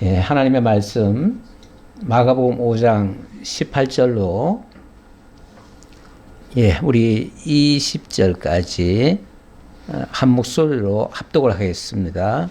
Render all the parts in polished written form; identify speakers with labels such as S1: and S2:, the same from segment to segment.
S1: 예, 하나님의 말씀 마가복음 5장 18절로 우리 20절까지 한 목소리로 합독을 하겠습니다.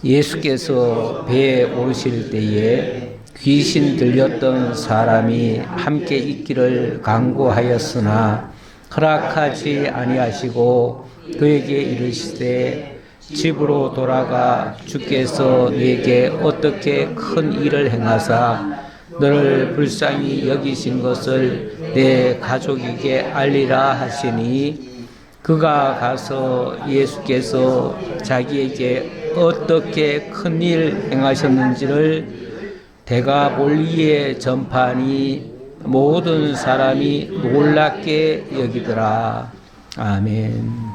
S1: 예수께서 배에 오르실 때에 귀신 들렸던 사람이 함께 있기를 간구하였으나 허락하지 아니하시고 그에게 이르시되 집으로 돌아가 주께서 네게 어떻게 큰 일을 행하사 너를 불쌍히 여기신 것을 내 가족에게 알리라 하시니 그가 가서 예수께서 자기에게 어떻게 큰 일 행하셨는지를 대가볼리에 전파하니 모든 사람이 놀랍게 여기더라. 아멘.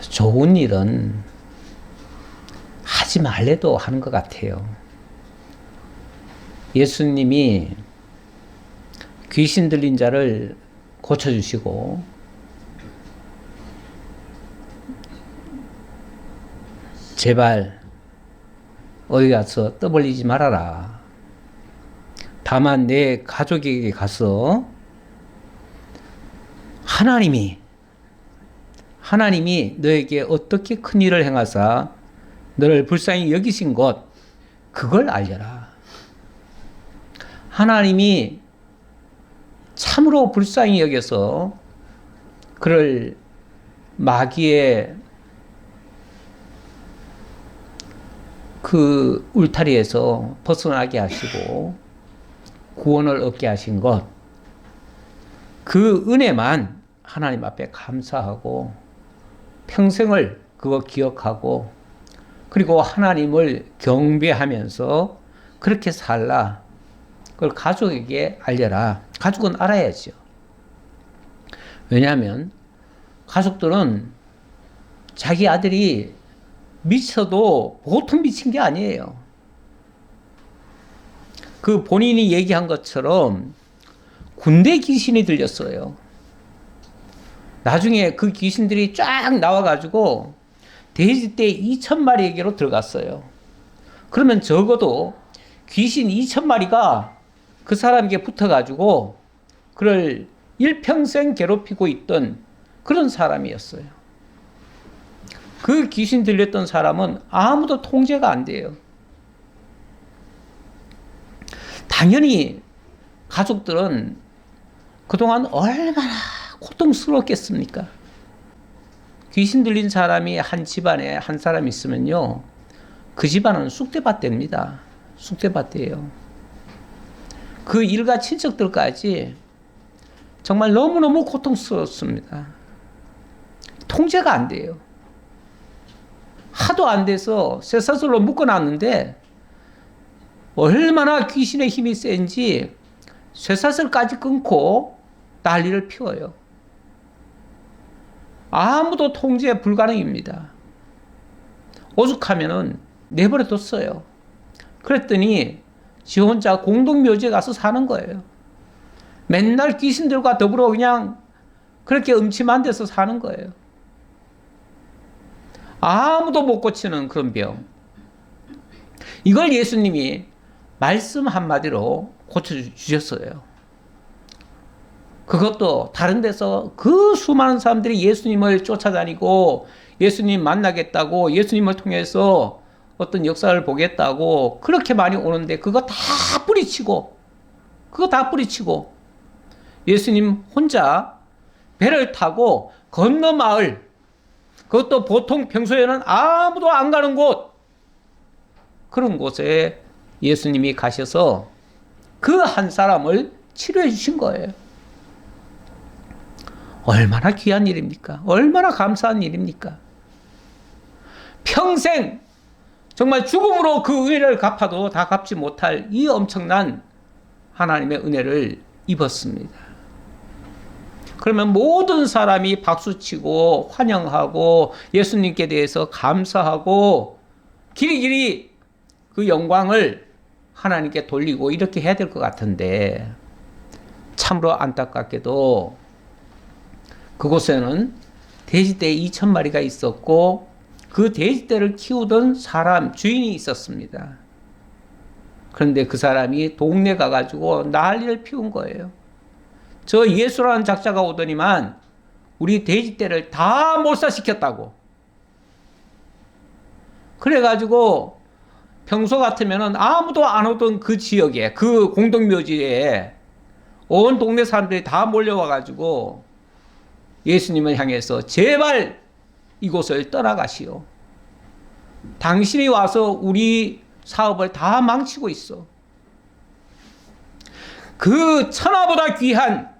S1: 좋은 일은 하지 말래도 하는 것 같아요. 예수님이 귀신 들린 자를 고쳐주시고 제발 어디 가서 떠벌리지 말아라. 다만 내 가족에게 가서 하나님이 너에게 어떻게 큰 일을 행하사 너를 불쌍히 여기신 것, 그걸 알려라. 하나님이 참으로 불쌍히 여겨서 그를 마귀의 그 울타리에서 벗어나게 하시고 구원을 얻게 하신 것, 그 은혜만 하나님 앞에 감사하고 평생을 그거 기억하고 그리고 하나님을 경배하면서 그렇게 살라. 그걸 가족에게 알려라. 가족은 알아야죠. 왜냐하면 가족들은 자기 아들이 미쳐도 보통 미친 게 아니에요. 그 본인이 얘기한 것처럼 군대 귀신이 들렸어요. 나중에 그 귀신들이 쫙 나와가지고 돼지떼 2,000마리에게로 들어갔어요. 그러면 적어도 귀신 2,000마리가 그 사람에게 붙어가지고 그를 일평생 괴롭히고 있던 그런 사람이었어요. 그 귀신 들렸던 사람은 아무도 통제가 안 돼요. 당연히 가족들은 그동안 얼마나 고통스러웠겠습니까? 귀신 들린 사람이 한 집안에 한 사람 있으면요, 그 집안은 쑥대밭대입니다. 쑥대밭대예요. 그 일가 친척들까지 정말 너무너무 고통스럽습니다. 통제가 안 돼요. 하도 안 돼서 쇠사슬로 묶어놨는데 얼마나 귀신의 힘이 센지 쇠사슬까지 끊고 난리를 피워요. 아무도 통제 불가능입니다. 오죽하면은 내버려뒀어요. 그랬더니 지 혼자 공동묘지에 가서 사는 거예요. 맨날 귀신들과 더불어 그냥 그렇게 음침한 데서 사는 거예요. 아무도 못 고치는 그런 병. 이걸 예수님이 말씀 한마디로 고쳐주셨어요. 그것도 다른 데서 그 수많은 사람들이 예수님을 쫓아다니고 예수님 만나겠다고 예수님을 통해서 어떤 역사를 보겠다고 그렇게 많이 오는데 그거 다 뿌리치고 예수님 혼자 배를 타고 건너 마을, 그것도 보통 평소에는 아무도 안 가는 곳, 그런 곳에 예수님이 가셔서 그 한 사람을 치료해 주신 거예요. 얼마나 귀한 일입니까? 얼마나 감사한 일입니까? 평생 정말 죽음으로 그 은혜를 갚아도 다 갚지 못할 이 엄청난 하나님의 은혜를 입었습니다. 그러면 모든 사람이 박수치고 환영하고 예수님께 대해서 감사하고 길이길이 그 영광을 하나님께 돌리고 이렇게 해야 될 것 같은데 참으로 안타깝게도 그곳에는 돼지떼 2,000마리가 있었고 그 돼지떼를 키우던 사람, 주인이 있었습니다. 그런데 그 사람이 동네 가가지고 난리를 피운 거예요. 저 예수라는 작자가 오더니만 우리 돼지떼를 다 몰살시켰다고. 그래가지고 평소 같으면 아무도 안 오던 그 지역에, 그 공동묘지에 온 동네 사람들이 다 몰려와가지고 예수님을 향해서 제발 이곳을 떠나가시오. 당신이 와서 우리 사업을 다 망치고 있어. 그 천하보다 귀한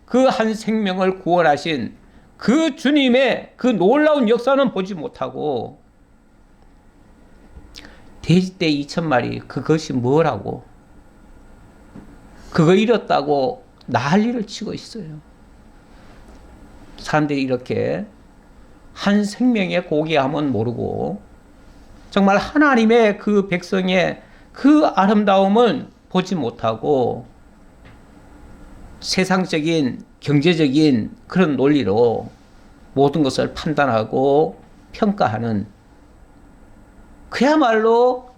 S1: 그 한 생명을 구원하신 그 주님의 그 놀라운 역사는 보지 못하고 돼지떼 2,000마리 그것이 뭐라고, 그거 잃었다고 난리를 치고 있어요. 사람들이 이렇게 한 생명의 고귀함은 모르고 정말 하나님의 그 백성의 그 아름다움은 보지 못하고 세상적인 경제적인 그런 논리로 모든 것을 판단하고 평가하는, 그야말로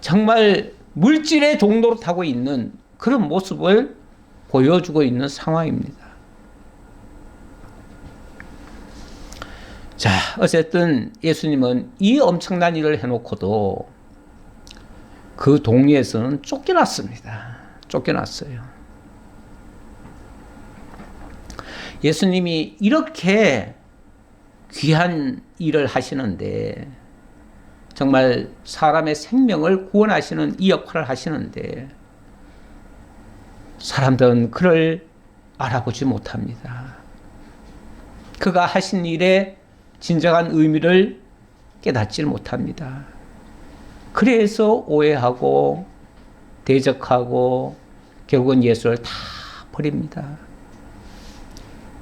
S1: 정말 물질의 종로로 타고 있는 그런 모습을 보여주고 있는 상황입니다. 자, 어쨌든 예수님은 이 엄청난 일을 해놓고도 그 동리에서는 쫓겨났습니다. 쫓겨났어요. 예수님이 이렇게 귀한 일을 하시는데, 정말 사람의 생명을 구원하시는 이 역할을 하시는데 사람들은 그를 알아보지 못합니다. 그가 하신 일의 진정한 의미를 깨닫지 못합니다. 그래서 오해하고 대적하고 결국은 예수를 다 버립니다.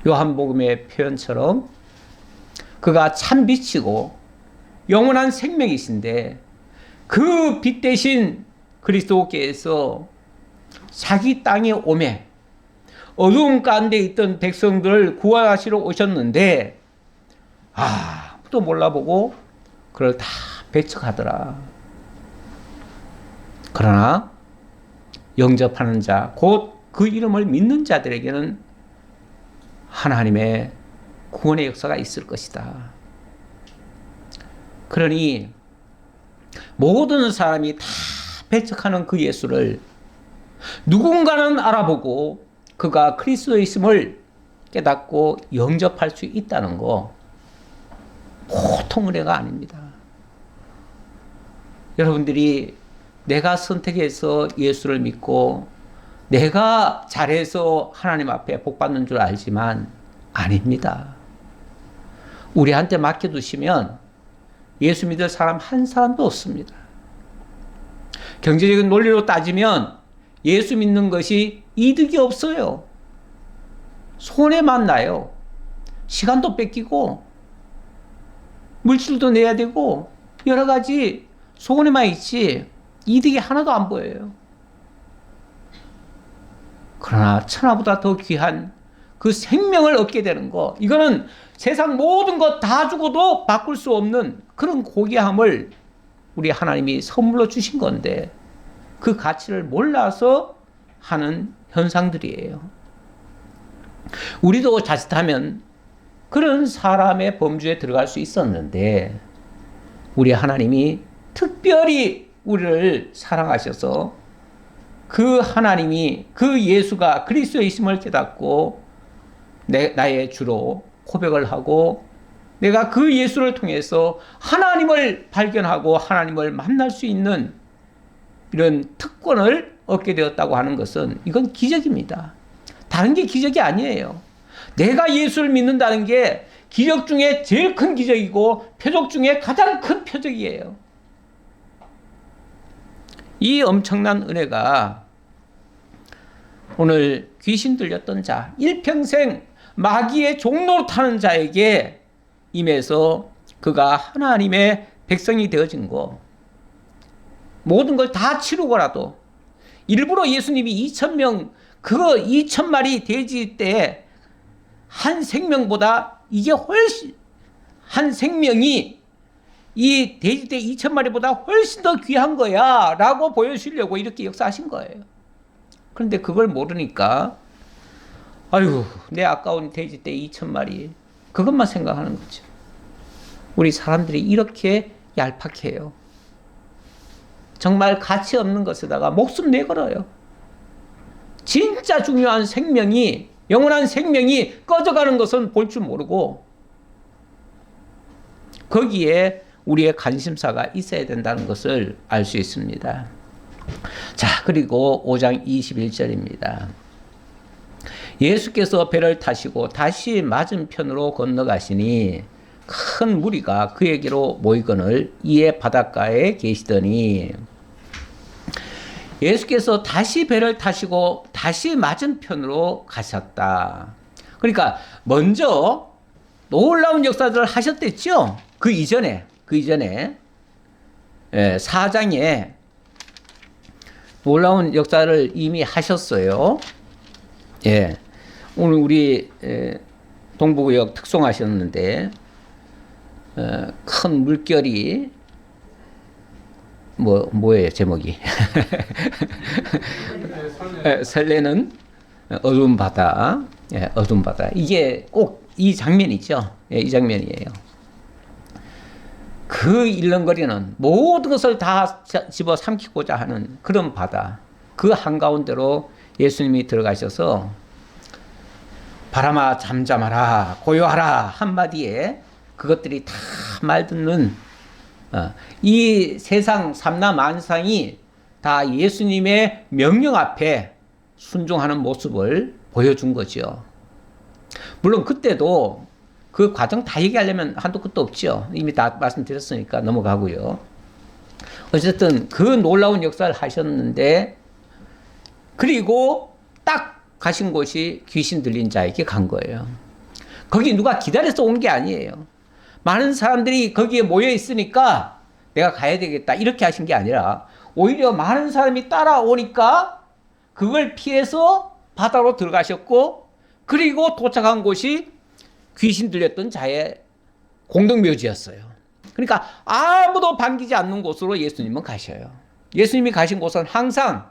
S1: 요한복음의 표현처럼 그가 참 빛이고 영원한 생명이신데 그 빛 대신 그리스도께서 자기 땅에 오매 어두운 가운데 있던 백성들을 구원하시러 오셨는데 아무도 몰라보고 그걸 다 배척하더라. 그러나 영접하는 자, 곧 그 이름을 믿는 자들에게는 하나님의 구원의 역사가 있을 것이다. 그러니 모든 사람이 다 배척하는 그 예수를 누군가는 알아보고 그가 그리스도이심을 깨닫고 영접할 수 있다는 거 보통 은혜가 아닙니다. 여러분들이 내가 선택해서 예수를 믿고 내가 잘해서 하나님 앞에 복 받는 줄 알지만 아닙니다. 우리한테 맡겨두시면 예수 믿을 사람 한 사람도 없습니다. 경제적인 논리로 따지면 예수 믿는 것이 이득이 없어요. 손해만 나요. 시간도 뺏기고 물질도 내야 되고 여러 가지 손해만 있지 이득이 하나도 안 보여요. 그러나 천하보다 더 귀한 그 생명을 얻게 되는 거, 이거는 세상 모든 것 다 주고도 바꿀 수 없는 그런 고귀함을 우리 하나님이 선물로 주신 건데 그 가치를 몰라서 하는 현상들이에요. 우리도 자칫하면 그런 사람의 범주에 들어갈 수 있었는데 우리 하나님이 특별히 우리를 사랑하셔서 그 하나님이, 그 예수가 그리스도이심을 깨닫고 나의 주로 고백을 하고 내가 그 예수를 통해서 하나님을 발견하고 하나님을 만날 수 있는 이런 특권을 얻게 되었다고 하는 것은 이건 기적입니다. 다른 게 기적이 아니에요. 내가 예수를 믿는다는 게 기적 중에 제일 큰 기적이고 표적 중에 가장 큰 표적이에요. 이 엄청난 은혜가 오늘 귀신 들렸던 자, 일평생 마귀의 종로로 타는 자에게 임해서 그가 하나님의 백성이 되어진 거, 모든 걸 다 치르고라도 일부러 예수님이 2,000명, 그거 2,000마리 돼지 때 한 생명보다 이게 훨씬, 한 생명이 이 돼지떼 2,000마리보다 훨씬 더 귀한 거야 라고 보여주려고 이렇게 역사하신 거예요. 그런데 그걸 모르니까 아유, 내 아까운 돼지떼 2,000마리 그것만 생각하는 거죠. 우리 사람들이 이렇게 얄팍해요. 정말 가치 없는 것에다가 목숨 내걸어요. 진짜 중요한 생명이, 영원한 생명이 꺼져가는 것은 볼 줄 모르고 거기에 우리의 관심사가 있어야 된다는 것을 알 수 있습니다. 자, 그리고 5장 21절입니다. 예수께서 배를 타시고 다시 맞은편으로 건너가시니 큰 무리가 그에게로 모이거늘 이에 바닷가에 계시더니, 예수께서 다시 배를 타시고 다시 맞은편으로 가셨다. 그러니까 먼저 놀라운 역사들을 하셨댔죠. 그 이전에 4장에 놀라운 역사를 이미 하셨어요. 예, 오늘 우리 동부구역 특송하셨는데 큰 물결이 뭐예요 제목이? 설레는 어두운 바다. 예, 어두운 바다. 이게 꼭 이 장면이죠. 예, 이 장면이에요. 그 일렁거리는 모든 것을 다 집어 삼키고자 하는 그런 바다. 그 한가운데로 예수님이 들어가셔서 바람아 잠잠하라 고요하라 한마디에 그것들이 다 말 듣는 이 세상 삼라만상이 다 예수님의 명령 앞에 순종하는 모습을 보여준 거죠. 물론 그때도 그 과정 다 얘기하려면 한도 끝도 없죠. 이미 다 말씀드렸으니까 넘어가고요. 어쨌든 그 놀라운 역사를 하셨는데, 그리고 딱 가신 곳이 귀신 들린 자에게 간 거예요. 거기 누가 기다려서 온 게 아니에요. 많은 사람들이 거기에 모여 있으니까 내가 가야 되겠다 이렇게 하신 게 아니라 오히려 많은 사람이 따라오니까 그걸 피해서 바다로 들어가셨고, 그리고 도착한 곳이 귀신 들렸던 자의 공동묘지였어요. 그러니까 아무도 반기지 않는 곳으로 예수님은 가셔요. 예수님이 가신 곳은 항상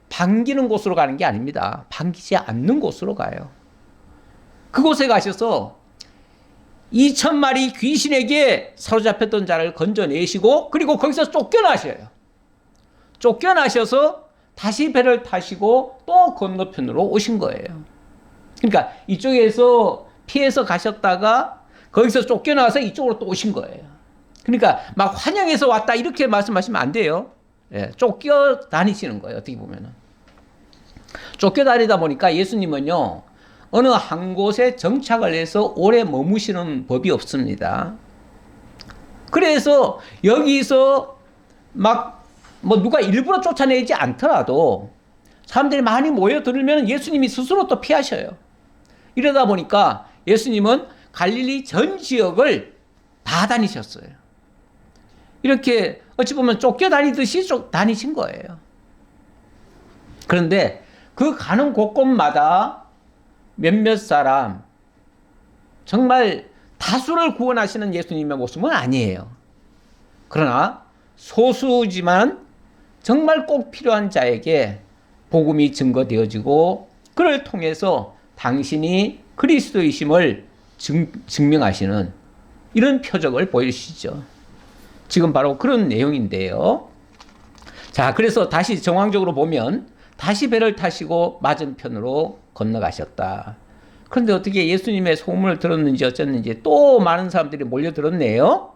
S1: 반기는 곳으로 가는 게 아닙니다. 반기지 않는 곳으로 가요. 그곳에 가셔서 2,000마리 귀신에게 사로잡혔던 자를 건져내시고, 그리고 거기서 쫓겨나셔요. 쫓겨나셔서 다시 배를 타시고 또 건너편으로 오신 거예요. 그러니까 이쪽에서 피해서 가셨다가 거기서 쫓겨나서 이쪽으로 또 오신 거예요. 그러니까 막 환영해서 왔다 이렇게 말씀하시면 안 돼요. 예, 쫓겨다니시는 거예요. 어떻게 보면은. 쫓겨다니다 보니까 예수님은요, 어느 한 곳에 정착을 해서 오래 머무시는 법이 없습니다. 그래서 여기서 막 누가 일부러 쫓아내지 않더라도 사람들이 많이 모여들면 예수님이 스스로 또 피하셔요. 이러다 보니까 예수님은 갈릴리 전 지역을 다 다니셨어요. 이렇게 어찌 보면 쫓겨다니듯이 다니신 거예요. 그런데 그 가는 곳곳마다 몇몇 사람, 정말 다수를 구원하시는 예수님의 모습은 아니에요. 그러나 소수지만 정말 꼭 필요한 자에게 복음이 증거되어지고 그를 통해서 당신이 그리스도이심을 증명하시는 이런 표적을 보여주시죠. 지금 바로 그런 내용인데요. 자, 그래서 다시 정황적으로 보면 다시 배를 타시고 맞은편으로 건너가셨다. 그런데 어떻게 예수님의 소문을 들었는지 어쨌는지 또 많은 사람들이 몰려들었네요.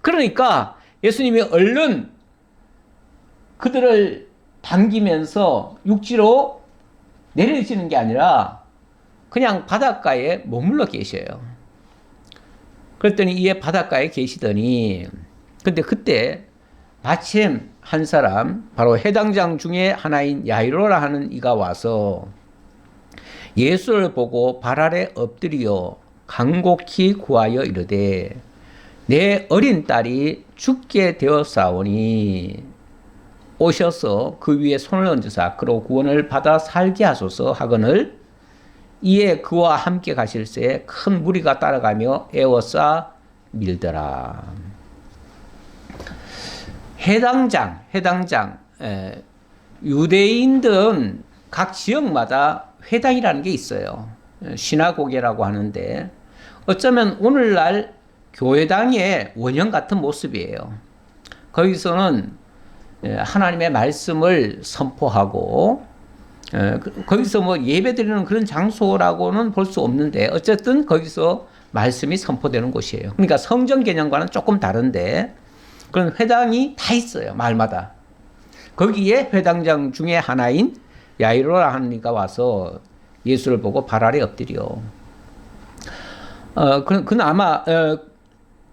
S1: 그러니까 예수님이 얼른 그들을 반기면서 육지로 내려지는 게 아니라 그냥 바닷가에 머물러 계셔요. 그랬더니 이에 바닷가에 계시더니, 근데 그때 마침 한 사람, 바로 해당장 중에 하나인 야이로라 하는 이가 와서 예수를 보고 발 아래 엎드려 간곡히 구하여 이르되 내 어린 딸이 죽게 되었사오니 오셔서 그 위에 손을 얹으사 그로 구원을 받아 살게 하소서 하거늘, 이에 그와 함께 가실새 큰 무리가 따라가며 애워싸 밀더라. 해당장, 유대인들은 각 지역마다 회당이라는 게 있어요. 시나고게라고 하는데 어쩌면 오늘날 교회당의 원형 같은 모습이에요. 거기서는 하나님의 말씀을 선포하고 거기서 뭐 예배드리는 그런 장소라고는 볼 수 없는데 어쨌든 거기서 말씀이 선포되는 곳이에요. 그러니까 성전 개념과는 조금 다른데 그런 회당이 다 있어요. 마을마다. 거기에 회당장 중에 하나인 야이로라는 이가 와서 예수를 보고 발 아래 엎드려. 그는 아마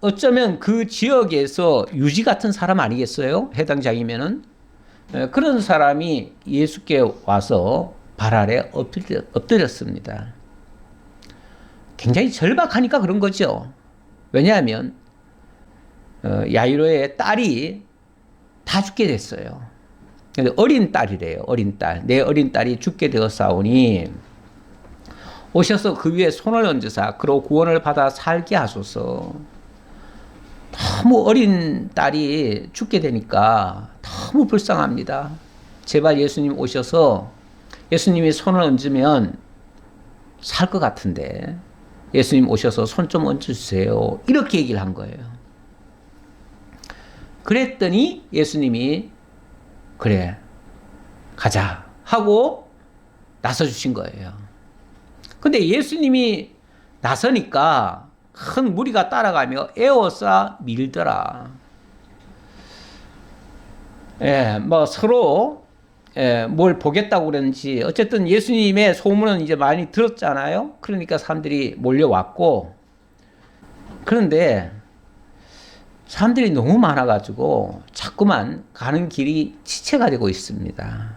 S1: 어쩌면 그 지역에서 유지 같은 사람 아니겠어요? 해당장이면은. 그런 사람이 예수께 와서 발 아래 엎드렸습니다. 굉장히 절박하니까 그런 거죠. 왜냐하면 야이로의 딸이 다 죽게 됐어요. 근데 어린 딸이래요. 어린 딸. 내 어린 딸이 죽게 되었사오니 오셔서 그 위에 손을 얹으사 그로 구원을 받아 살게 하소서. 너무 어린 딸이 죽게 되니까 너무 불쌍합니다. 제발 예수님 오셔서 예수님이 손을 얹으면 살 것 같은데 예수님 오셔서 손 좀 얹어주세요. 이렇게 얘기를 한 거예요. 그랬더니 예수님이 그래 가자 하고 나서주신 거예요. 근데 예수님이 나서니까 큰 무리가 따라가며 에워싸 밀더라. 뭐 서로 뭘 보겠다고 그랬는지 어쨌든 예수님의 소문은 이제 많이 들었잖아요. 그러니까 사람들이 몰려왔고 그런데 사람들이 너무 많아가지고 자꾸만 가는 길이 지체가 되고 있습니다.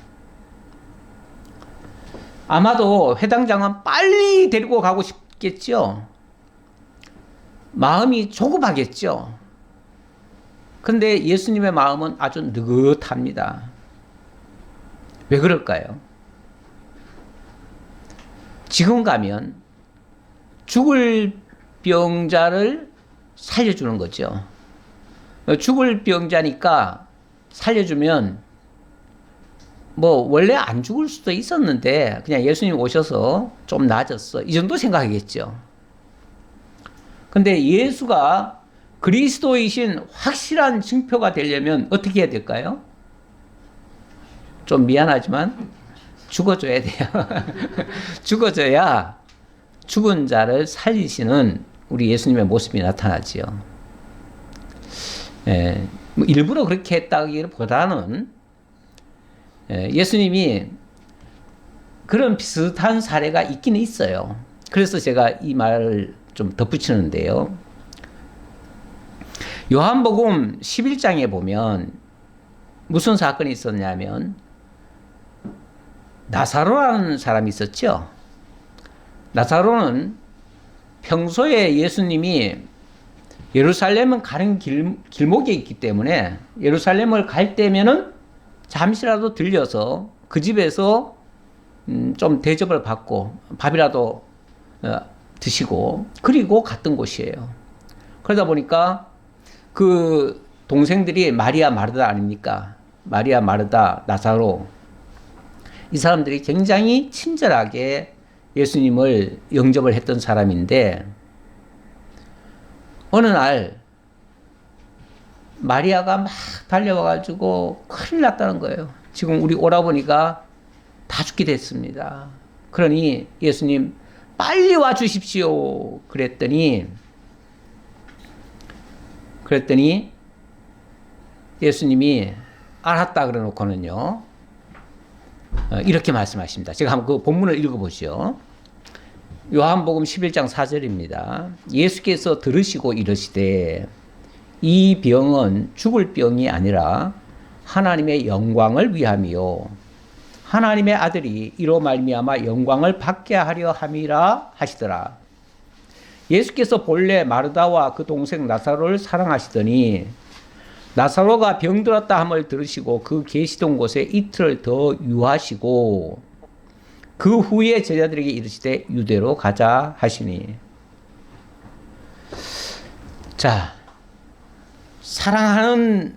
S1: 아마도 회당장은 빨리 데리고 가고 싶겠죠. 마음이 조급하겠죠. 근데 예수님의 마음은 아주 느긋합니다. 왜 그럴까요? 지금 가면 죽을 병자를 살려주는 거죠. 죽을 병자니까 살려주면 뭐 원래 안 죽을 수도 있었는데 그냥 예수님 오셔서 좀 나아졌어. 이 정도 생각하겠죠. 근데 예수가 그리스도이신 확실한 증표가 되려면 어떻게 해야 될까요? 좀 미안하지만 죽어줘야 돼요. 죽어줘야 죽은 자를 살리시는 우리 예수님의 모습이 나타나지요. 뭐 일부러 그렇게 했다기보다는 예수님이 그런 비슷한 사례가 있긴 있어요. 그래서 제가 이 말을 좀 덧붙이는데요. 요한복음 11장에 보면 무슨 사건이 있었냐면 나사로라는 사람이 있었죠. 나사로는 평소에 예수님이 예루살렘은 가는 길목에 있기 때문에 예루살렘을 갈 때면은 잠시라도 들려서 그 집에서 좀 대접을 받고 밥이라도 드시고 그리고 갔던 곳이에요. 그러다 보니까 그 동생들이 마리아 마르다 아닙니까? 마리아 마르다 나사로 이 사람들이 굉장히 친절하게 예수님을 영접을 했던 사람인데 어느 날 마리아가 막 달려와가지고 큰일 났다는 거예요. 지금 우리 오라버니가 다 죽게 됐습니다. 그러니 예수님 빨리 와 주십시오. 그랬더니 예수님이 알았다 그래놓고는요 이렇게 말씀하십니다. 제가 한번 그 본문을 읽어보시죠. 요한복음 11장 4절입니다. 예수께서 들으시고 이르시되 이 병은 죽을 병이 아니라 하나님의 영광을 위함이요 하나님의 아들이 이로 말미암아 영광을 받게 하려 함이라 하시더라. 예수께서 본래 마르다와 그 동생 나사로를 사랑하시더니 나사로가 병들었다 함을 들으시고 그 계시던 곳에 이틀을 더 유하시고 그 후에 제자들에게 이르시되 유대로 가자 하시니. 자, 사랑하는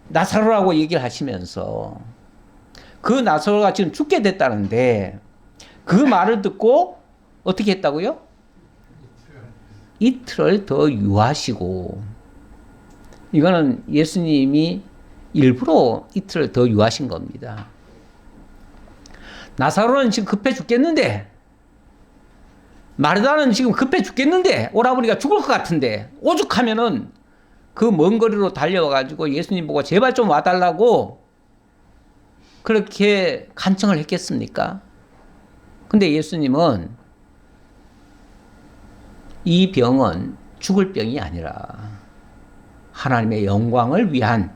S1: 나사로라고 얘기를 하시면서 그 나사로가 지금 죽게 됐다는데 그 말을 듣고 어떻게 했다고요? 이틀을 더 유하시고, 이거는 예수님이 일부러 이틀을 더 유하신 겁니다. 나사로는 지금 급해 죽겠는데, 마르다는 지금 급해 죽겠는데, 오라버니가 죽을 것 같은데, 오죽하면은 그 먼 거리로 달려와가지고 예수님 보고 제발 좀 와달라고 그렇게 간청을 했겠습니까? 근데 예수님은 이 병은 죽을 병이 아니라 하나님의 영광을 위한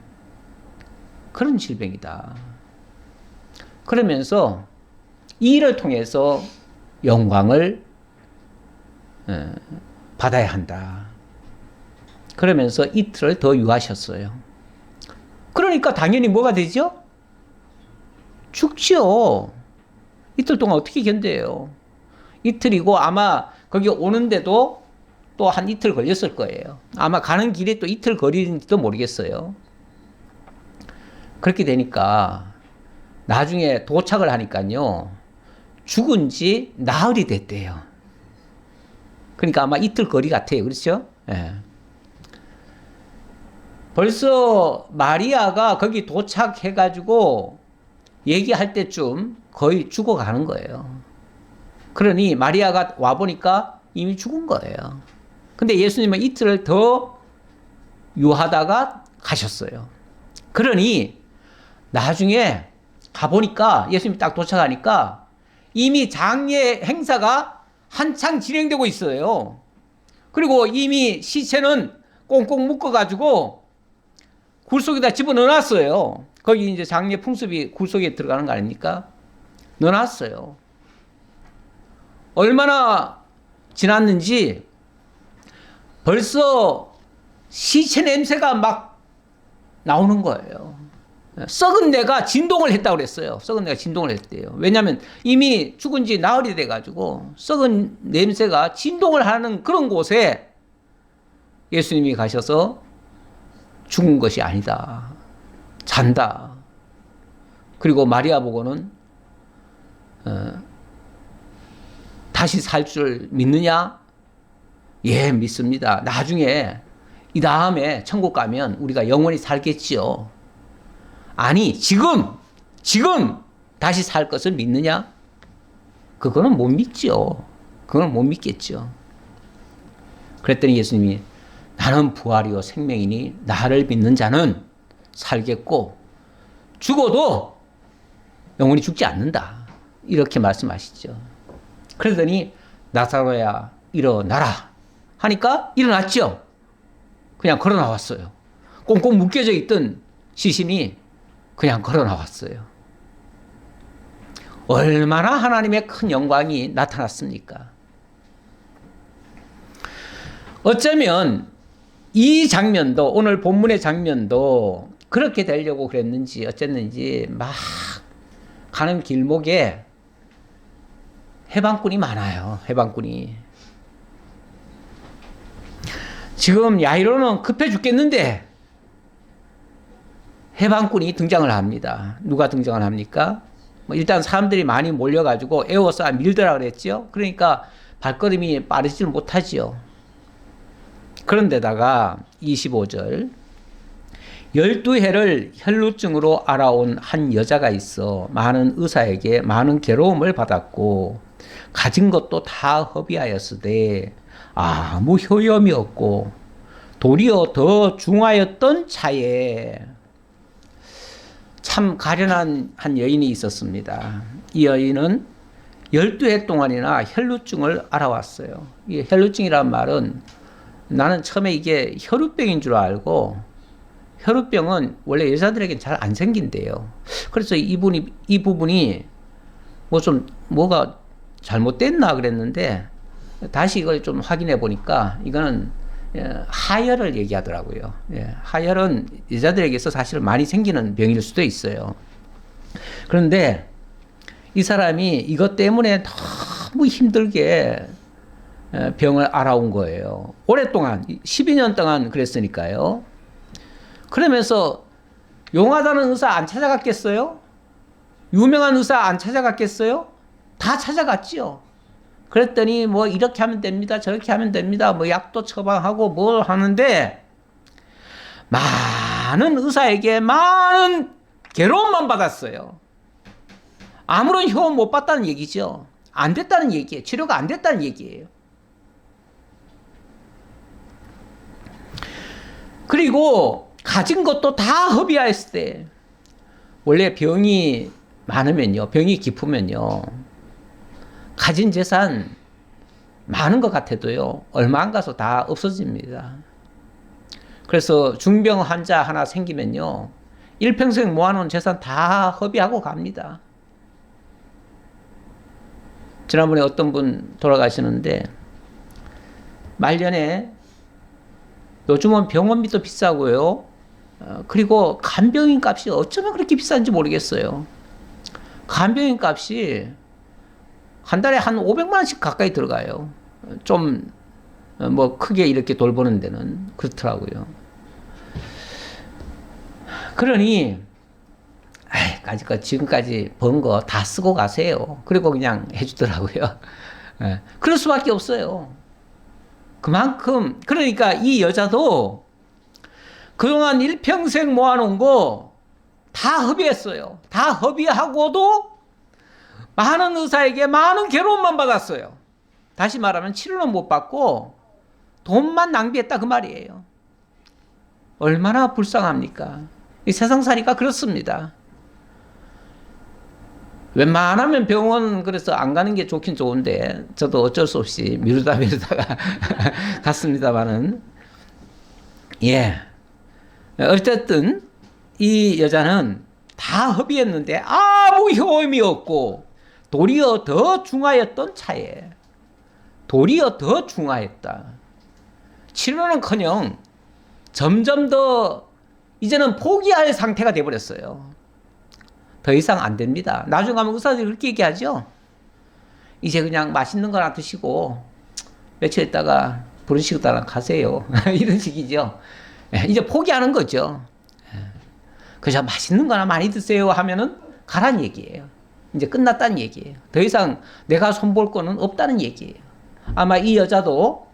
S1: 그런 질병이다. 그러면서 이 일을 통해서 영광을 받아야 한다. 그러면서 이틀을 더 유하셨어요. 그러니까 당연히 뭐가 되죠? 죽죠. 이틀 동안 어떻게 견뎌요? 이틀이고 아마 거기 오는데도 또 한 이틀 걸렸을 거예요. 아마 가는 길이 또 이틀 거리는지도 모르겠어요. 그렇게 되니까 나중에 도착을 하니까요. 죽은 지 나흘이 됐대요. 그러니까 아마 이틀 거리 같아요. 그렇죠? 예. 벌써 마리아가 거기 도착해가지고 얘기할 때쯤 거의 죽어가는 거예요. 그러니 마리아가 와보니까 이미 죽은 거예요. 근데 예수님은 이틀을 더 유하다가 가셨어요. 그러니 나중에 가보니까 예수님이 딱 도착하니까 이미 장례 행사가 한창 진행되고 있어요. 그리고 이미 시체는 꽁꽁 묶어가지고 굴 속에다 집어넣어놨어요. 거기 이제 장례 풍습이 굴 속에 들어가는 거 아닙니까? 넣어놨어요. 얼마나 지났는지 벌써 시체 냄새가 막 나오는 거예요. 썩은 내가 진동을 했다고 그랬어요. 썩은 내가 진동을 했대요. 왜냐하면 이미 죽은 지 나흘이 돼가지고 썩은 냄새가 진동을 하는 그런 곳에 예수님이 가셔서 죽은 것이 아니다. 잔다. 그리고 마리아 보고는 다시 살 줄 믿느냐? 예, 믿습니다. 나중에 이 다음에 천국 가면 우리가 영원히 살겠지요. 아니, 지금 다시 살 것을 믿느냐? 그거는 못 믿죠. 그건 못 믿겠죠. 그랬더니 예수님이 나는 부활이요 생명이니 나를 믿는 자는 살겠고 죽어도 영원히 죽지 않는다. 이렇게 말씀하시죠. 그러더니 나사로야 일어나라 하니까 일어났죠. 그냥 걸어 나왔어요. 꽁꽁 묶여져 있던 시신이 그냥 걸어 나왔어요. 얼마나 하나님의 큰 영광이 나타났습니까? 어쩌면 이 장면도, 오늘 본문의 장면도 그렇게 되려고 그랬는지 어쨌는지 막 가는 길목에 해방꾼이 많아요. 해방꾼이. 지금 야이로는 급해 죽겠는데 해방꾼이 등장을 합니다. 누가 등장을 합니까? 일단 사람들이 많이 몰려가지고 에워싸 밀더라 그랬죠. 그러니까 발걸음이 빠르지 못하지요. 그런데다가 25절 12해를 혈루증으로 알아온 한 여자가 있어 많은 의사에게 많은 괴로움을 받았고 가진 것도 다 허비하였으되 아무 효염이 없고 도리어 더 중하였던 차에 참 가련한 한 여인이 있었습니다. 이 여인은 12해 동안이나 혈루증을 알아왔어요. 이 혈루증이란 말은 나는 처음에 이게 혈우병인 줄 알고 혈우병은 원래 여자들에게는 잘 안 생긴대요. 그래서 이 부분이 뭐가 잘못됐나 그랬는데 다시 이걸 좀 확인해 보니까 이거는 하혈을 얘기하더라고요. 하혈은 여자들에게서 사실 많이 생기는 병일 수도 있어요. 그런데 이 사람이 이것 때문에 너무 힘들게 병을 알아온 거예요. 오랫동안 12년 동안 그랬으니까요. 그러면서 용하다는 의사 안 찾아갔겠어요? 유명한 의사 안 찾아갔겠어요? 다 찾아갔지요. 그랬더니 뭐 이렇게 하면 됩니다. 저렇게 하면 됩니다. 뭐 약도 처방하고 뭘 하는데 많은 의사에게 많은 괴로움만 받았어요. 아무런 효험 못 봤다는 얘기죠. 안 됐다는 얘기예요. 치료가 안 됐다는 얘기예요. 그리고 가진 것도 다 허비하였을 때 원래 병이 많으면요. 병이 깊으면요. 가진 재산 많은 것 같아도요. 얼마 안 가서 다 없어집니다. 그래서 중병 환자 하나 생기면요. 일평생 모아놓은 재산 다 허비하고 갑니다. 지난번에 어떤 분 돌아가시는데 말년에 요즘은 병원비도 비싸고요. 그리고 간병인 값이 어쩌면 그렇게 비싼지 모르겠어요. 간병인 값이 한 달에 한 500만 원씩 가까이 들어가요. 좀 뭐 크게 이렇게 돌보는 데는 그렇더라고요. 그러니 지금까지 번 거 다 쓰고 가세요. 그리고 그냥 해주더라고요. 그럴 수밖에 없어요. 그만큼 그러니까 이 여자도 그동안 일평생 모아놓은 거 다 허비했어요. 다 허비하고도 많은 의사에게 많은 괴로움만 받았어요. 다시 말하면 치료는 못 받고 돈만 낭비했다 그 말이에요. 얼마나 불쌍합니까? 이 세상살이가 그렇습니다. 웬만하면 병원 그래서 안 가는 게 좋긴 좋은데 저도 어쩔 수 없이 미루다가 갔습니다만은 예 어쨌든 이 여자는 다 허비했는데 아무 효험이 없고 도리어 더 중하였던 차에 도리어 더 중하였다. 치료는커녕 점점 더 이제는 포기할 상태가 돼버렸어요. 더 이상 안 됩니다. 나중에 가면 의사들이 그렇게 얘기하죠. 이제 그냥 맛있는 거나 드시고 며칠 있다가 부르시다가 가세요. 이런 식이죠. 이제 포기하는 거죠. 그저 맛있는 거나 많이 드세요 하면은 가라는 얘기예요. 이제 끝났다는 얘기예요. 더 이상 내가 손볼 거는 없다는 얘기예요. 아마 이 여자도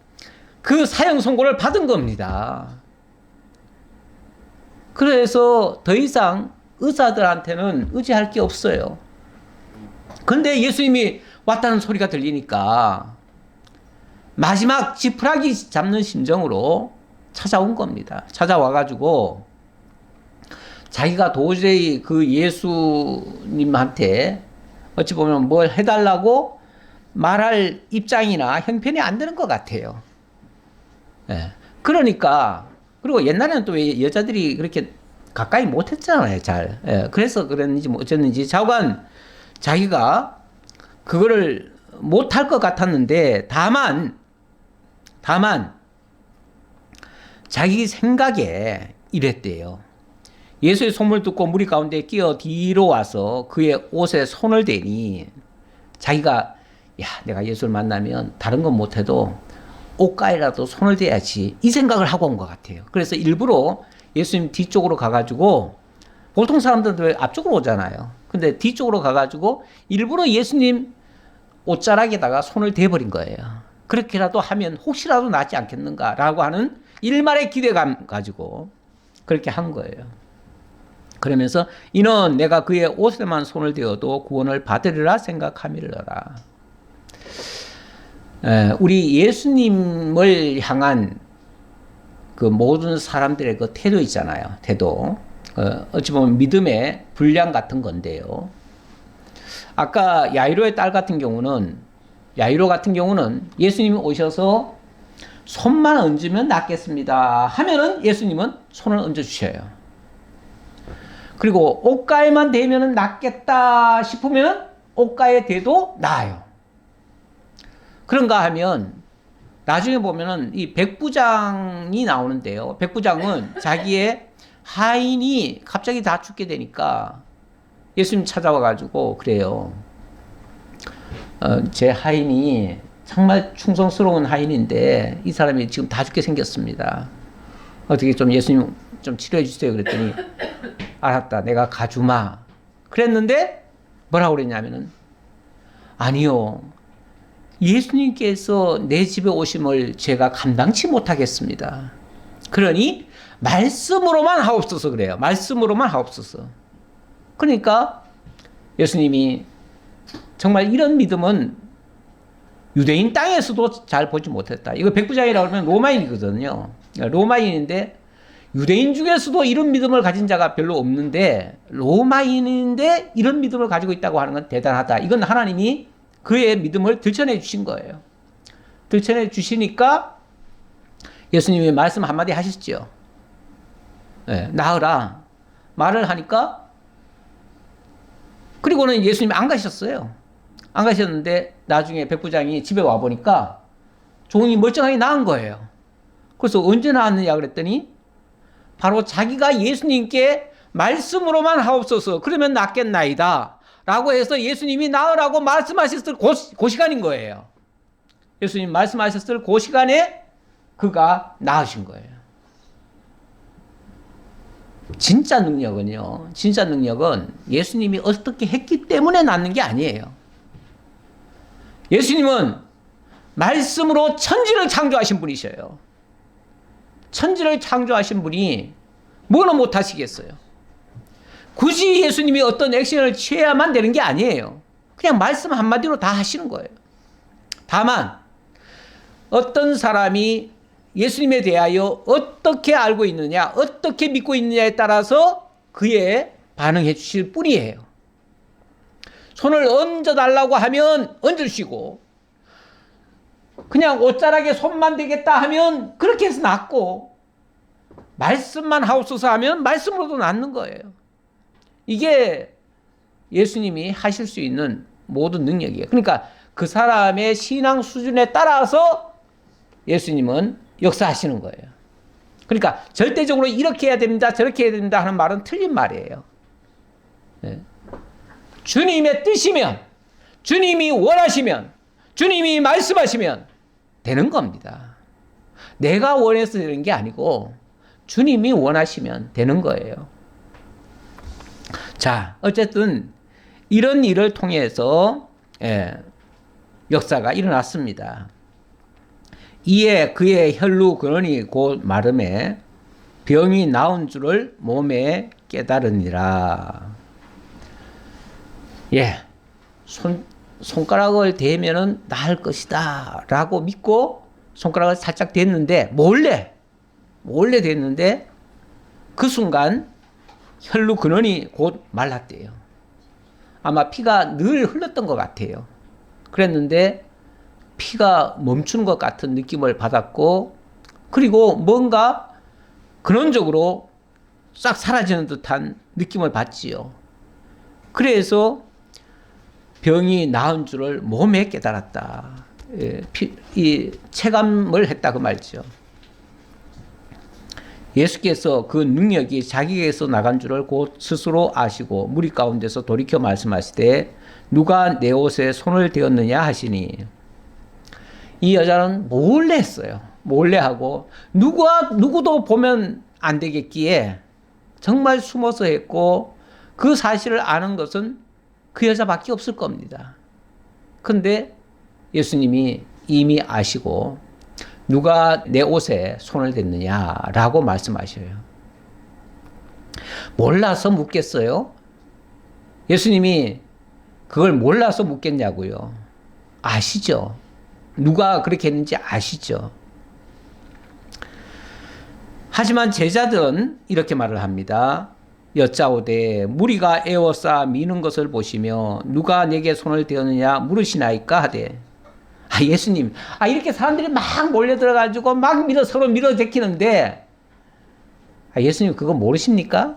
S1: 그 사형 선고를 받은 겁니다. 그래서 더 이상 의사들한테는 의지할 게 없어요. 근데 예수님이 왔다는 소리가 들리니까 마지막 지푸라기 잡는 심정으로 찾아온 겁니다. 찾아와가지고 자기가 도저히 그 예수님한테 어찌 보면 뭘 해달라고 말할 입장이나 형편이 안 되는 것 같아요. 예. 그러니까 그리고 옛날에는 또 여자들이 그렇게 가까이 못했잖아요, 잘. 예. 그래서 그랬는지 뭐 어쨌는지 좌우간 자기가 그거를 못할 것 같았는데 다만 자기 생각에 이랬대요. 예수의 소문을 듣고 무리 가운데 끼어 뒤로 와서 그의 옷에 손을 대니 자기가 내가 예수를 만나면 다른 건 못해도 옷가에라도 손을 대야지 이 생각을 하고 온 것 같아요. 그래서 일부러 예수님 뒤쪽으로 가가지고 보통 사람들은 왜 앞쪽으로 오잖아요. 근데 뒤쪽으로 가가지고 일부러 예수님 옷자락에다가 손을 대버린 거예요. 그렇게라도 하면 혹시라도 낫지 않겠는가라고 하는 일말의 기대감 가지고 그렇게 한 거예요. 그러면서 이는 내가 그의 옷에만 손을 대어도 구원을 받으리라 생각함이러라. 우리 예수님을 향한 그 모든 사람들의 그 태도 있잖아요. 태도. 어찌 보면 믿음의 분량 같은 건데요. 아까 야이로 같은 경우는 예수님이 오셔서 손만 얹으면 낫겠습니다 하면은 예수님은 손을 얹어 주셔요. 그리고 옷가에만 대면은 낫겠다 싶으면 옷가에 대도 나아요. 그런가 하면 나중에 보면은 이 백부장이 나오는데요. 백부장은 자기의 하인이 갑자기 다 죽게 되니까 예수님 찾아와가지고 그래요. 제 하인이 정말 충성스러운 하인인데 이 사람이 지금 다 죽게 생겼습니다. 어떻게 좀 예수님 좀 치료해 주세요. 그랬더니 알았다. 내가 가주마. 그랬는데 뭐라고 그랬냐면은 아니요. 예수님께서 내 집에 오심을 제가 감당치 못하겠습니다. 그러니 말씀으로만 하옵소서 그래요. 말씀으로만 하옵소서. 그러니까 예수님이 정말 이런 믿음은 유대인 땅에서도 잘 보지 못했다. 이거 백부장이라고 하면 로마인이거든요. 로마인인데 유대인 중에서도 이런 믿음을 가진 자가 별로 없는데 로마인인데 이런 믿음을 가지고 있다고 하는 건 대단하다. 이건 하나님이 그의 믿음을 들춰내 주신 거예요. 들춰내 주시니까 예수님이 말씀 한마디 하셨죠. 네, 나으라 말을 하니까 그리고는 예수님이 안 가셨어요. 안 가셨는데 나중에 백부장이 집에 와보니까 종이 멀쩡하게 나은 거예요. 그래서 언제 나왔느냐 그랬더니 바로 자기가 예수님께 말씀으로만 하옵소서 그러면 낫겠나이다 라고 해서 예수님이 나으라고 말씀하셨을 그 시간인 거예요. 예수님 말씀하셨을 그 시간에 그가 나으신 거예요. 진짜 능력은요. 진짜 능력은 예수님이 어떻게 했기 때문에 낫는 게 아니에요. 예수님은 말씀으로 천지를 창조하신 분이셔요. 천지를 창조하신 분이 뭐는 못하시겠어요. 굳이 예수님이 어떤 액션을 취해야만 되는 게 아니에요. 그냥 말씀 한마디로 다 하시는 거예요. 다만 어떤 사람이 예수님에 대하여 어떻게 알고 있느냐, 어떻게 믿고 있느냐에 따라서 그에 반응해 주실 뿐이에요. 손을 얹어달라고 하면 얹으시고 그냥 옷자락에 손만 대겠다 하면 그렇게 해서 낫고 말씀만 하옵소서 하면 말씀으로도 낫는 거예요. 이게 예수님이 하실 수 있는 모든 능력이에요. 그러니까 그 사람의 신앙 수준에 따라서 예수님은 역사하시는 거예요. 그러니까 절대적으로 이렇게 해야 됩니다, 저렇게 해야 됩니다 하는 말은 틀린 말이에요. 네. 주님의 뜻이면, 주님이 원하시면, 주님이 말씀하시면 되는 겁니다. 내가 원해서 되는 게 아니고 주님이 원하시면 되는 거예요. 자, 어쨌든 이런 일을 통해서 역사가 일어났습니다. 이에 그의 혈루 근원이 곧 마름에 병이 나은 줄을 몸에 깨달으니라. 손가락을 대면은 나을 것이다 라고 믿고 손가락을 살짝 댔는데 몰래 댔는데 그 순간 혈루 근원이 곧 말랐대요. 아마 피가 늘 흘렀던 것 같아요. 그랬는데 피가 멈추는 것 같은 느낌을 받았고 그리고 뭔가 근원적으로 싹 사라지는 듯한 느낌을 받지요. 그래서 병이 나은 줄을 몸에 깨달았다. 이 체감을 했다 그 말이죠. 예수께서 그 능력이 자기에게서 나간 줄을 곧 스스로 아시고 무리 가운데서 돌이켜 말씀하시되 누가 내 옷에 손을 대었느냐 하시니 이 여자는 몰래 했어요. 몰래 하고 누구도 보면 안 되겠기에 정말 숨어서 했고 그 사실을 아는 것은 그 여자밖에 없을 겁니다. 근데 예수님이 이미 아시고 누가 내 옷에 손을 댔느냐라고 말씀하셔요. 몰라서 묻겠어요? 예수님이 그걸 몰라서 묻겠냐고요. 아시죠? 누가 그렇게 했는지 아시죠? 하지만 제자들은 이렇게 말을 합니다. 여짜오되 무리가 에워싸 미는 것을 보시며 누가 내게 손을 대었느냐 물으시나이까 하되 예수님 이렇게 사람들이 막 몰려들어가지고 막 서로 밀어제끼는데 예수님 그거 모르십니까?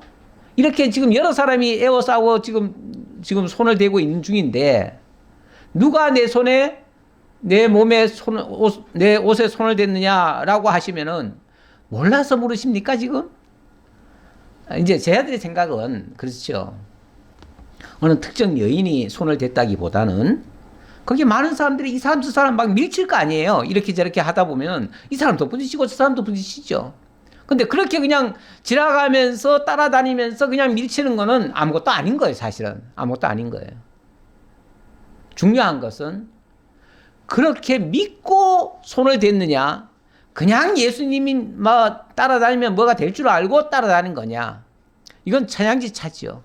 S1: 이렇게 지금 여러 사람이 에워싸고 지금 손을 대고 있는 중인데 누가 내 몸에 내 옷에 손을 댔느냐라고 하시면은 몰라서 물으십니까 지금? 이제 제자들의 생각은 그렇죠. 어느 특정 여인이 손을 댔다기보다는 거기 많은 사람들이 이 사람 저 사람 막 밀칠 거 아니에요. 이렇게 저렇게 하다 보면 이 사람도 부딪히고 저 사람도 부딪히죠. 근데 그렇게 그냥 지나가면서 따라다니면서 그냥 밀치는 거는 아무것도 아닌 거예요, 사실은. 아무것도 아닌 거예요. 중요한 것은 그렇게 믿고 손을 댔느냐, 그냥 예수님이 막 따라다니면 뭐가 될 줄 알고 따라다니는 거냐. 이건 천양지차지요.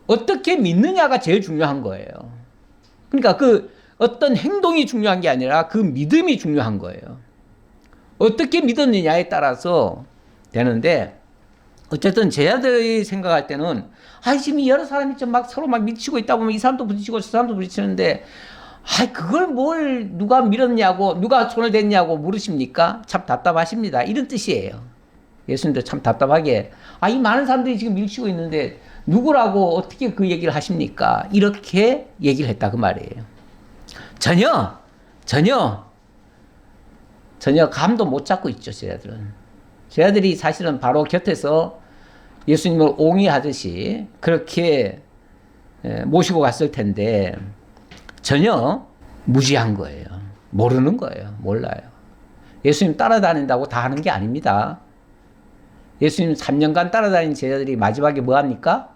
S1: 어떻게 믿느냐가 제일 중요한 거예요. 그러니까 그 어떤 행동이 중요한 게 아니라 그 믿음이 중요한 거예요. 어떻게 믿었느냐에 따라서 되는데, 어쨌든 제자들이 생각할 때는 지금 여러 사람이 좀 막 서로 막 미치고 있다 보면 이 사람도 부딪히고 저 사람도 부딪히는데 그걸 뭘 누가 밀었냐고 누가 손을 댔냐고 물으십니까? 참 답답하십니다. 이런 뜻이에요. 예수님도 참 답답하게 이 많은 사람들이 지금 밀치고 있는데 누구라고 어떻게 그 얘기를 하십니까? 이렇게 얘기를 했다 그 말이에요. 전혀 감도 못 잡고 있죠, 제자들은. 제자들이 사실은 바로 곁에서 예수님을 옹이하듯이 그렇게 모시고 갔을 텐데 전혀 무지한 거예요. 모르는 거예요. 몰라요. 예수님 따라다닌다고 다 하는 게 아닙니다. 예수님 3년간 따라다닌 제자들이 마지막에 뭐 합니까?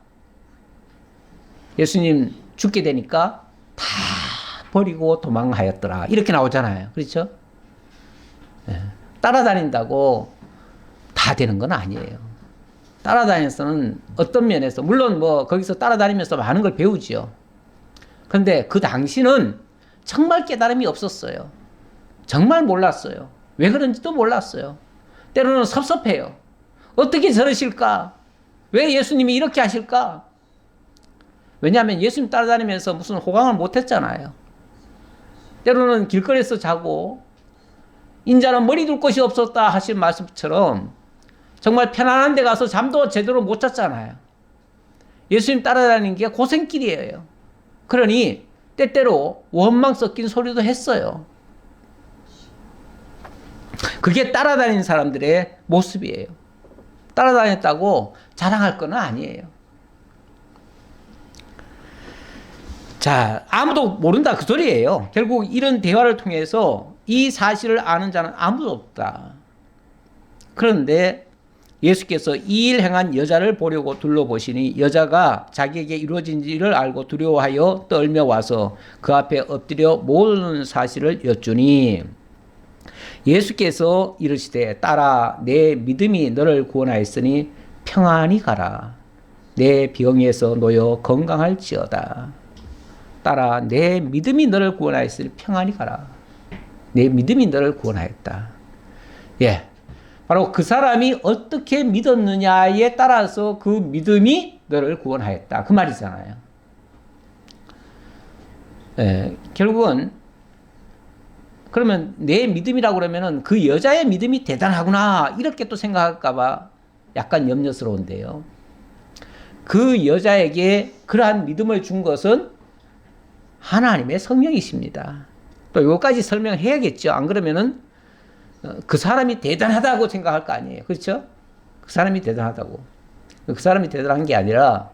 S1: 예수님 죽게 되니까 다 버리고 도망하였더라. 이렇게 나오잖아요. 그렇죠? 따라다닌다고 다 되는 건 아니에요. 따라다녀서는 어떤 면에서 물론 뭐 거기서 따라다니면서 많은 걸 배우지요. 그런데 그 당시는 정말 깨달음이 없었어요. 정말 몰랐어요. 왜 그런지도 몰랐어요. 때로는 섭섭해요. 어떻게 저러실까? 왜 예수님이 이렇게 하실까? 왜냐하면 예수님 따라다니면서 무슨 호강을 못했잖아요. 때로는 길거리에서 자고 인자는 머리 둘 곳이 없었다 하신 말씀처럼 정말 편안한 데 가서 잠도 제대로 못 잤잖아요. 예수님 따라다니는 게 고생길이에요. 그러니 때때로 원망 섞인 소리도 했어요. 그게 따라다니는 사람들의 모습이에요. 따라다녔다고 자랑할 건 아니에요. 자, 아무도 모른다 그 소리예요. 결국 이런 대화를 통해서 이 사실을 아는 자는 아무도 없다. 그런데 예수께서 이 일 행한 여자를 보려고 둘러보시니 여자가 자기에게 이루어진 일을 알고 두려워하여 떨며 와서 그 앞에 엎드려 모든 사실을 여쭈니 예수께서 이르시되 딸아 내 믿음이 너를 구원하였으니 평안히 가라. 내 병에서 놓여 건강할지어다. 딸아 내 믿음이 너를 구원하였으니 평안히 가라. 내 믿음이 너를 구원하였다. 예, 바로 그 사람이 어떻게 믿었느냐에 따라서 그 믿음이 너를 구원하였다. 그 말이잖아요. 예, 결국은 그러면 내 믿음이라고 그러면은 그 여자의 믿음이 대단하구나 이렇게 또 생각할까봐 약간 염려스러운데요. 그 여자에게 그러한 믿음을 준 것은 하나님의 성령이십니다. 또 이것까지 설명을 해야겠죠. 안 그러면은 그 사람이 대단하다고 생각할 거 아니에요. 그렇죠? 그 사람이 대단하다고. 그 사람이 대단한 게 아니라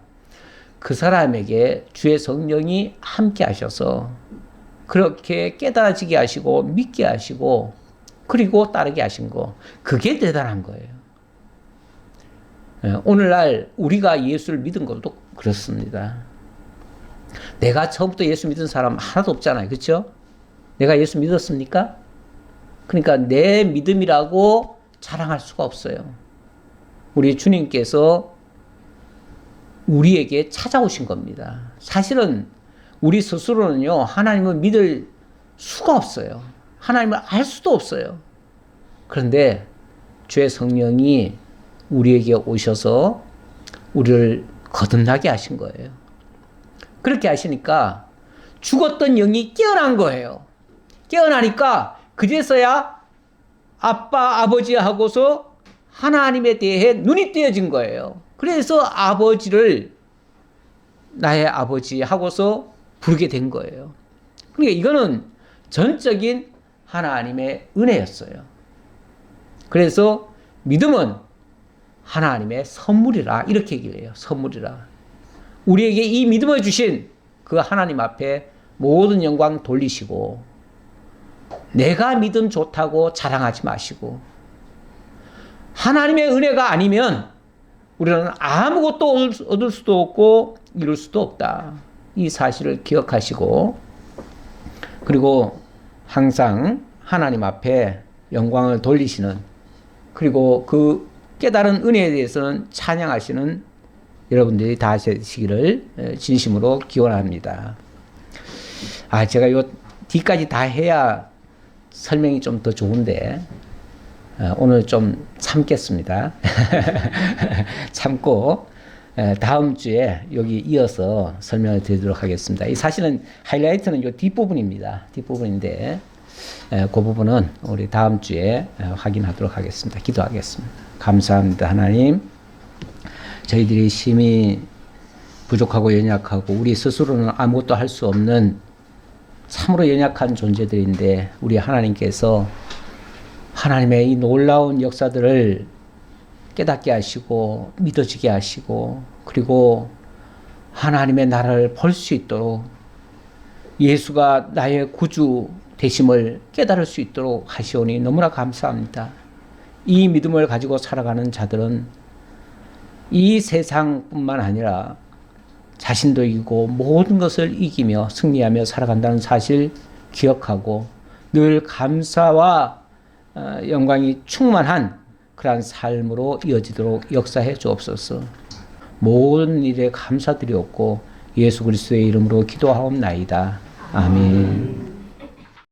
S1: 그 사람에게 주의 성령이 함께 하셔서 그렇게 깨달아지게 하시고 믿게 하시고 그리고 따르게 하신 거. 그게 대단한 거예요. 오늘날 우리가 예수를 믿은 것도 그렇습니다. 내가 처음부터 예수 믿은 사람 하나도 없잖아요. 그렇죠? 내가 예수 믿었습니까? 그러니까 내 믿음이라고 자랑할 수가 없어요. 우리 주님께서 우리에게 찾아오신 겁니다. 사실은 우리 스스로는요, 하나님을 믿을 수가 없어요. 하나님을 알 수도 없어요. 그런데 주의 성령이 우리에게 오셔서 우리를 거듭나게 하신 거예요. 그렇게 하시니까 죽었던 영이 깨어난 거예요. 깨어나니까 그제서야 아빠, 아버지 하고서 하나님에 대해 눈이 띄어진 거예요. 그래서 아버지를 나의 아버지 하고서 부르게 된 거예요. 그러니까 이거는 전적인 하나님의 은혜였어요. 그래서 믿음은 하나님의 선물이라 이렇게 얘기를 해요. 선물이라. 우리에게 이 믿음을 주신 그 하나님 앞에 모든 영광 돌리시고 내가 믿음 좋다고 자랑하지 마시고 하나님의 은혜가 아니면 우리는 아무것도 얻을 수도 없고 이룰 수도 없다. 이 사실을 기억하시고, 그리고 항상 하나님 앞에 영광을 돌리시는, 그리고 그 깨달은 은혜에 대해서는 찬양하시는 여러분들이 다 되시기를 진심으로 기원합니다. 제가 요 뒤까지 다 해야 설명이 좀 더 좋은데 오늘 좀 참겠습니다. 참고 다음 주에 여기 이어서 설명을 드리도록 하겠습니다. 이 사실은 하이라이트는 이 뒷부분입니다. 뒷부분인데 그 부분은 우리 다음 주에 확인하도록 하겠습니다. 기도하겠습니다. 감사합니다. 하나님, 저희들이 심히 부족하고 연약하고 우리 스스로는 아무것도 할 수 없는 참으로 연약한 존재들인데, 우리 하나님께서 하나님의 이 놀라운 역사들을 깨닫게 하시고 믿어지게 하시고, 그리고 하나님의 나라를 볼 수 있도록, 예수가 나의 구주 되심을 깨달을 수 있도록 하시오니 너무나 감사합니다. 이 믿음을 가지고 살아가는 자들은 이 세상뿐만 아니라 자신도 이기고 모든 것을 이기며 승리하며 살아간다는 사실 기억하고, 늘 감사와 영광이 충만한 그러한 삶으로 이어지도록 역사해 주옵소서. 모든 일에 감사드리옵고 예수 그리스도의 이름으로 기도하옵나이다. 아멘.